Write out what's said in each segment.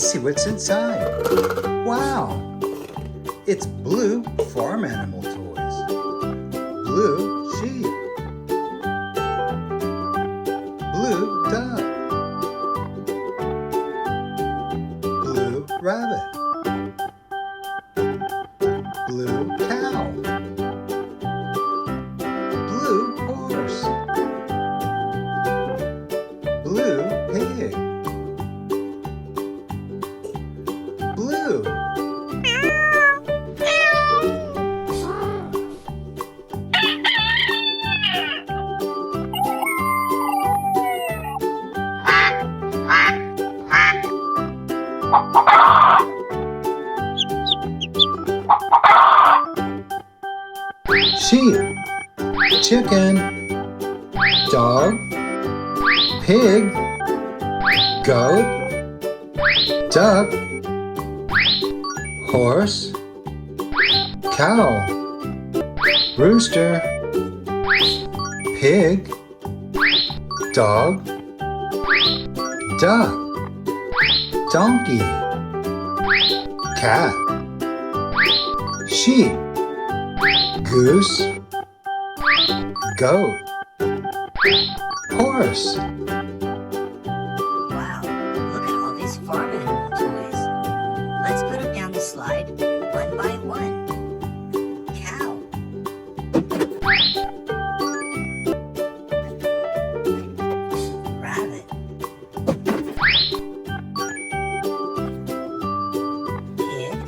Let's see what's inside. Wow! It's blue farm animal toys. Blue sheep. Blue duck. Blue rabbit. Blue cow. Blue horse. Blue pig. Blue. Sheep, chicken, dog, pig, goat, duck, horse, cow, rooster, pig, dog, duck, donkey, cat, sheep, goose, goat, horse. Wow, look at all these farm animal toys. Let's put them down the slide one by one. Cow. Rabbit. Pig.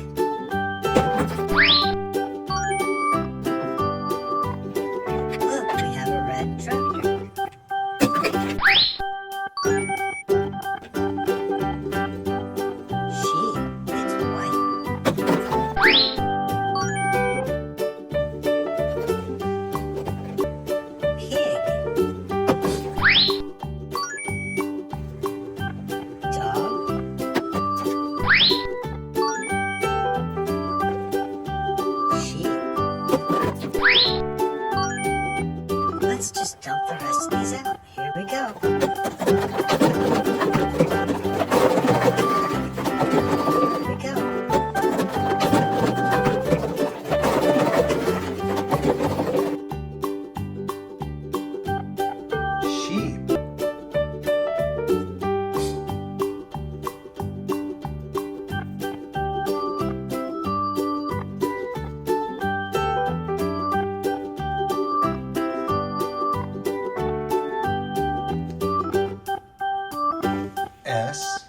Look, we have a red tractor. Sheep, it's white. Pig. Dog. Sheep. Let's just dump the rest of these out. Here we go. Here we go. Sheep. S